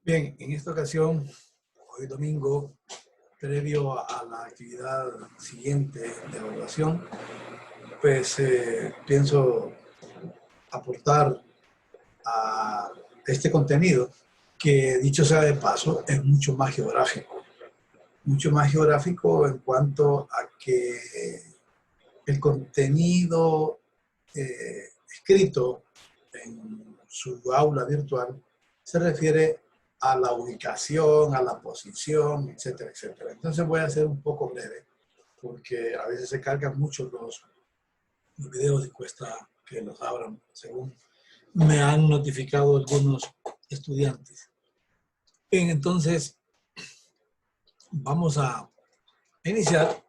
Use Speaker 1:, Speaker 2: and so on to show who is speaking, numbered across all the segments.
Speaker 1: Bien, en esta ocasión, hoy domingo, previo a la actividad siguiente de evaluación, pues pienso aportar a este contenido que, dicho sea de paso, es mucho más geográfico en cuanto a que el contenido escrito en su aula virtual se refiere a la ubicación, a la posición, etcétera, etcétera. Entonces voy a ser un poco breve, porque a veces se cargan mucho los videos y cuesta que los abran, según me han notificado algunos estudiantes. Bien, entonces vamos a iniciar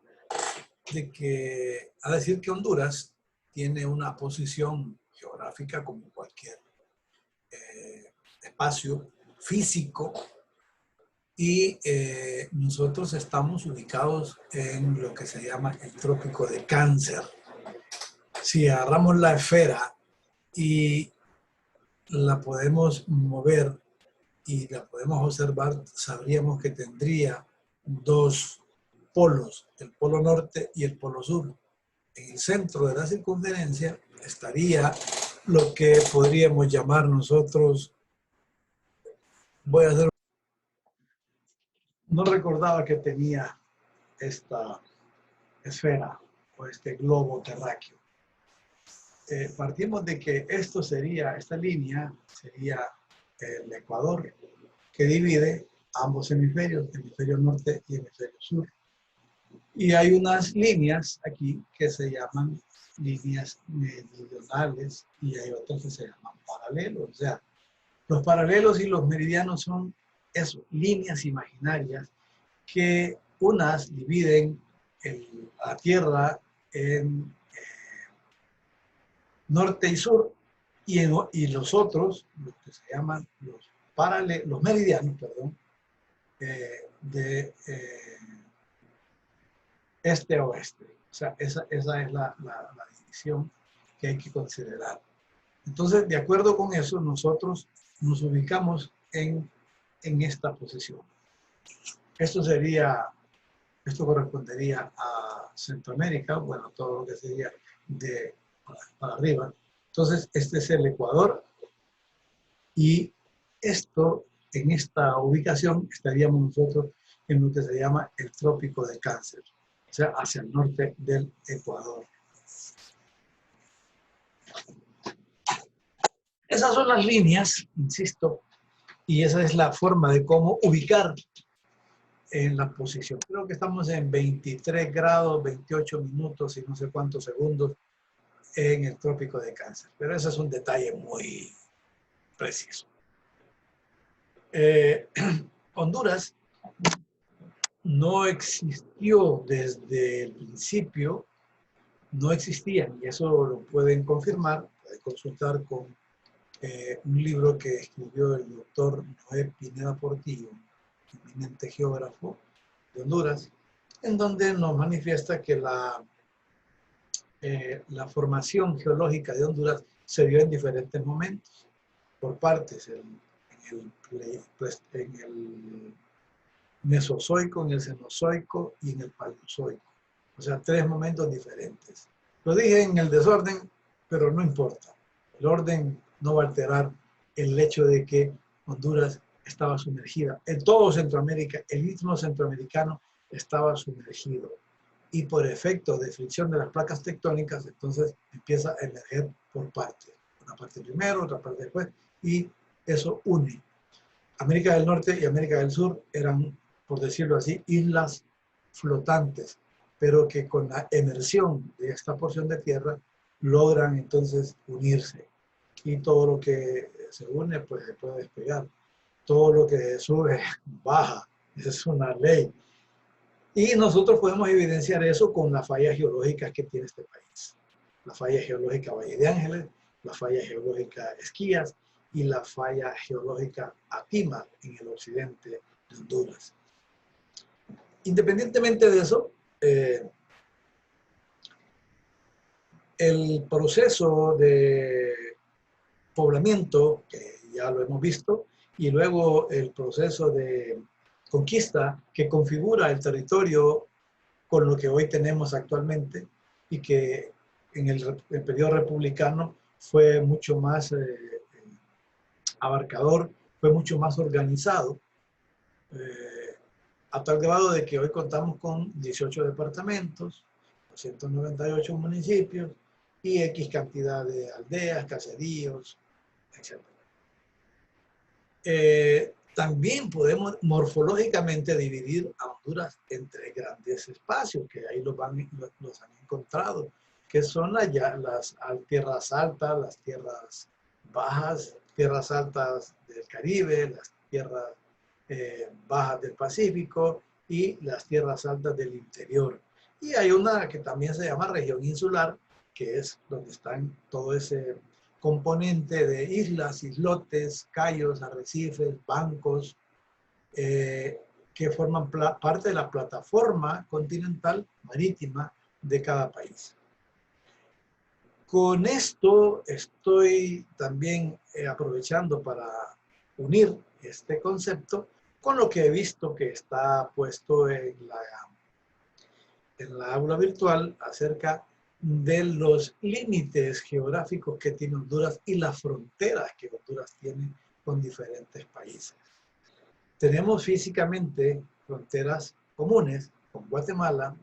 Speaker 1: a decir que Honduras tiene una posición geográfica como cualquier espacio físico y nosotros estamos ubicados en lo que se llama el trópico de Cáncer. Si agarramos la esfera y la podemos mover y la podemos observar, sabríamos que tendría dos polos, el polo norte y el polo sur. En el centro de la circunferencia estaría lo que podríamos llamar nosotros, voy a hacer, no recordaba que tenía esta esfera o este globo terráqueo. Partimos de que esta línea sería el ecuador que divide ambos hemisferios, hemisferio norte y hemisferio sur. Y hay unas líneas aquí que se llaman líneas meridionales y hay otras que se llaman paralelos. O sea, los paralelos y los meridianos son eso, líneas imaginarias que unas dividen la Tierra en norte y sur y los otros, los que se llaman los meridianos, perdón, de este a oeste. O sea, esa es la división que hay que considerar. Entonces, de acuerdo con eso, nosotros nos ubicamos en esta posición. Esto correspondería a Centroamérica, bueno, todo lo que sería para arriba. Entonces, este es el Ecuador y en esta ubicación estaríamos nosotros en lo que se llama el trópico de Cáncer, o sea, hacia el norte del Ecuador. Esas son las líneas, insisto, y esa es la forma de cómo ubicar en la posición. Creo que estamos en 23 grados, 28 minutos y no sé cuántos segundos en el trópico de Cáncer. Pero ese es un detalle muy preciso. Honduras no existió desde el principio, no existían, y eso lo pueden confirmar, pueden consultar con un libro que escribió el doctor Noé Pineda Portillo, eminente geógrafo de Honduras, en donde nos manifiesta que la formación geológica de Honduras se dio en diferentes momentos, por partes, en el Mesozoico, en el Cenozoico y en el Paleozoico. O sea, 3 momentos diferentes. Lo dije en el desorden, pero no importa. El orden no va a alterar el hecho de que Honduras estaba sumergida. En todo Centroamérica, el istmo centroamericano estaba sumergido. Y por efecto de fricción de las placas tectónicas, entonces empieza a emerger por partes. Una parte primero, otra parte después, y eso une. América del Norte y América del Sur eran, por decirlo así, islas flotantes, pero que con la emersión de esta porción de tierra logran entonces unirse. Y todo lo que se une, pues se puede despegar. Todo lo que sube, baja. Esa es una ley. Y nosotros podemos evidenciar eso con las fallas geológicas que tiene este país. La falla geológica Valle de Ángeles, la falla geológica Esquías y la falla geológica Atima en el occidente de Honduras. Independientemente de eso, el proceso de poblamiento, que ya lo hemos visto, y luego el proceso de conquista que configura el territorio con lo que hoy tenemos actualmente y que en el periodo republicano fue mucho más abarcador, fue mucho más organizado, a tal grado de que hoy contamos con 18 departamentos, 298 municipios y X cantidad de aldeas, caseríos, etc. También podemos morfológicamente dividir a Honduras entre grandes espacios, que ahí los han encontrado, que son las tierras altas, las tierras bajas, tierras altas del Caribe, las tierras bajas del Pacífico y las tierras altas del interior. Y hay una que también se llama región insular, que es donde están todo ese componente de islas, islotes, cayos, arrecifes, bancos, que forman parte de la plataforma continental marítima de cada país. Con esto estoy también aprovechando para unir este concepto con lo que he visto que está puesto en la aula virtual acerca de los límites geográficos que tiene Honduras y las fronteras que Honduras tiene con diferentes países. Tenemos físicamente fronteras comunes con Guatemala,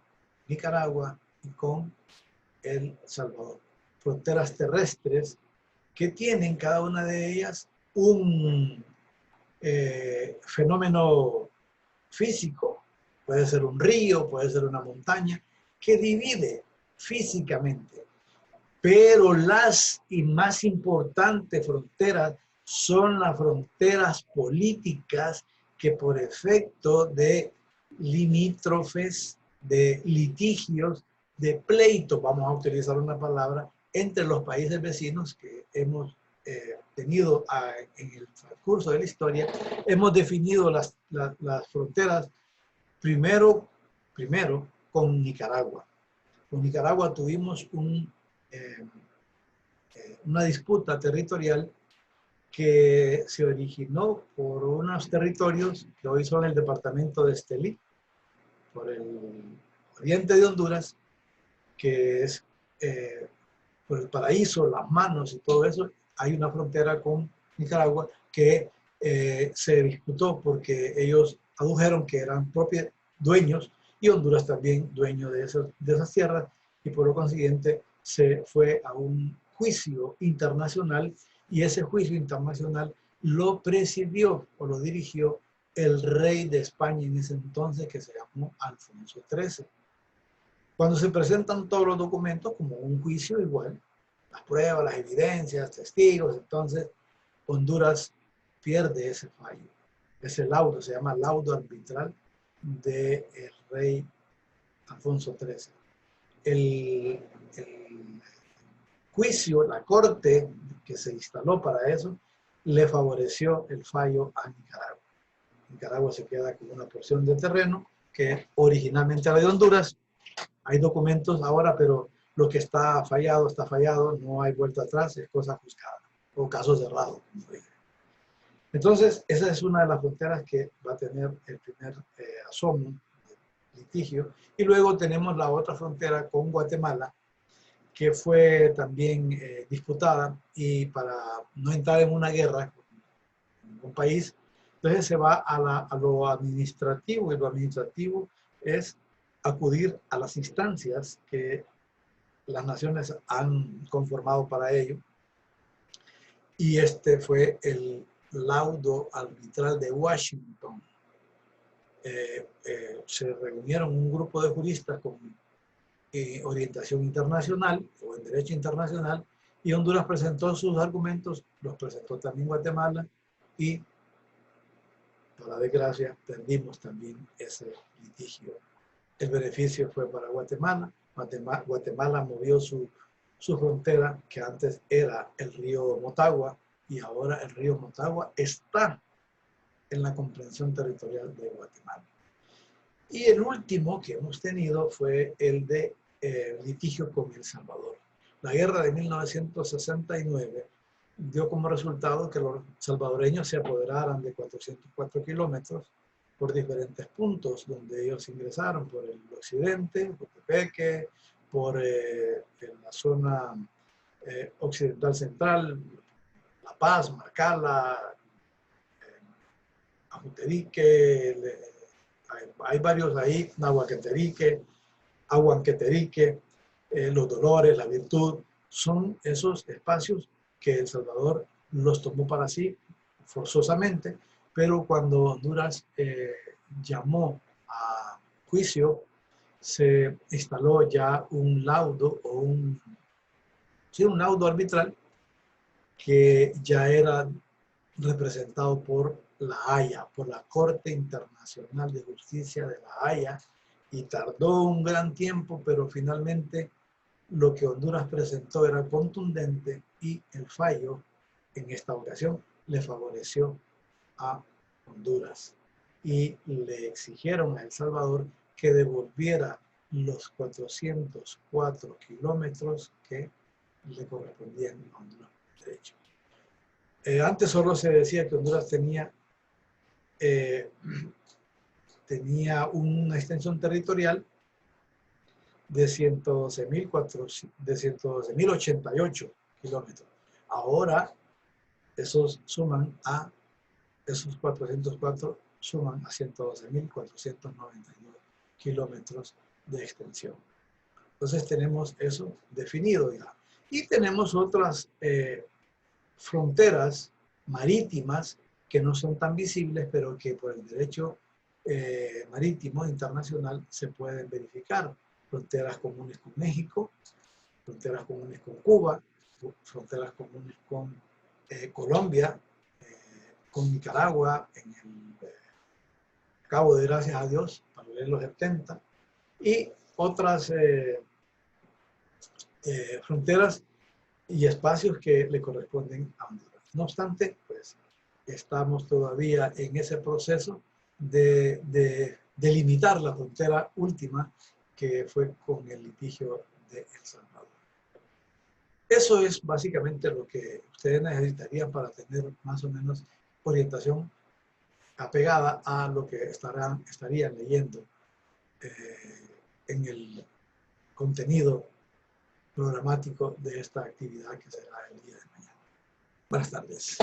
Speaker 1: Nicaragua y con El Salvador. Fronteras terrestres que tienen cada una de ellas un fenómeno físico, puede ser un río, puede ser una montaña, que divide físicamente. Pero las y más importantes fronteras son las fronteras políticas que por efecto de limítrofes, de litigios, de pleitos, vamos a utilizar una palabra, entre los países vecinos que hemos tenido en el transcurso de la historia, hemos definido las fronteras primero con Nicaragua. Con Nicaragua tuvimos una disputa territorial que se originó por unos territorios que hoy son el departamento de Estelí, por el oriente de Honduras, que es por el Paraíso, Las Manos y todo eso. Hay una frontera con Nicaragua que se disputó porque ellos adujeron que eran propios dueños y Honduras también dueño de esas tierras, y por lo consiguiente se fue a un juicio internacional, y ese juicio internacional lo presidió o lo dirigió el rey de España en ese entonces, que se llamó Alfonso XIII. Cuando se presentan todos los documentos como un juicio igual, las pruebas, las evidencias, testigos, entonces Honduras pierde ese fallo. Ese laudo se llama laudo arbitral del rey Alfonso XIII. El juicio, la corte que se instaló para eso, le favoreció el fallo a Nicaragua. Nicaragua se queda con una porción de terreno que originalmente era de Honduras. Hay documentos ahora, pero lo que está fallado, no hay vuelta atrás, es cosa juzgada o caso cerrado. Entonces, esa es una de las fronteras que va a tener el primer asomo, litigio. Y luego tenemos la otra frontera con Guatemala, que fue también disputada, y para no entrar en una guerra con un país, entonces se va a lo administrativo, y lo administrativo es acudir a las instancias que las naciones han conformado para ello. Y este fue el laudo arbitral de Washington. Se reunieron un grupo de juristas con orientación internacional o en derecho internacional, y Honduras presentó sus argumentos, los presentó también Guatemala, y para desgracia perdimos también ese litigio. El beneficio fue para Guatemala. Guatemala movió su frontera, que antes era el río Motagua, y ahora el río Motagua está en la comprensión territorial de Guatemala. Y el último que hemos tenido fue el de litigio con El Salvador. La guerra de 1969 dio como resultado que los salvadoreños se apoderaran de 404 kilómetros por diferentes puntos donde ellos ingresaron, por el occidente, por Tepeque, por en la zona occidental central, La Paz, Marcala, Ajuterique, hay varios ahí, Nahuaqueterique, Aguanqueterique, Los Dolores, La Virtud, son esos espacios que El Salvador los tomó para sí forzosamente, pero cuando Honduras llamó a juicio, se instaló ya un laudo o un laudo arbitral que ya era representado por La Haya, por la Corte Internacional de Justicia de La Haya, y tardó un gran tiempo, pero finalmente lo que Honduras presentó era contundente y el fallo en esta ocasión le favoreció a Honduras y le exigieron a El Salvador que devolviera los 404 kilómetros que le correspondían a Honduras por derecho. Antes solo se decía que Honduras tenía una extensión territorial de 112.088 kilómetros. Ahora, esos 404 suman a 112.492 kilómetros de extensión. Entonces tenemos eso definido ya. Y tenemos otras fronteras marítimas que no son tan visibles, pero que por el derecho marítimo internacional se pueden verificar. Fronteras comunes con México, fronteras comunes con Cuba, fronteras comunes con Colombia, con Nicaragua, en el Cabo de Gracias a Dios, para leer los 70, y otras fronteras y espacios que le corresponden a Honduras. No obstante, pues estamos todavía en ese proceso de delimitar la frontera última que fue con el litigio de El Salvador. Eso es básicamente lo que ustedes necesitarían para tener más o menos orientación apegada a lo que estarían leyendo en el contenido programático de esta actividad que será el día de mañana. Buenas tardes.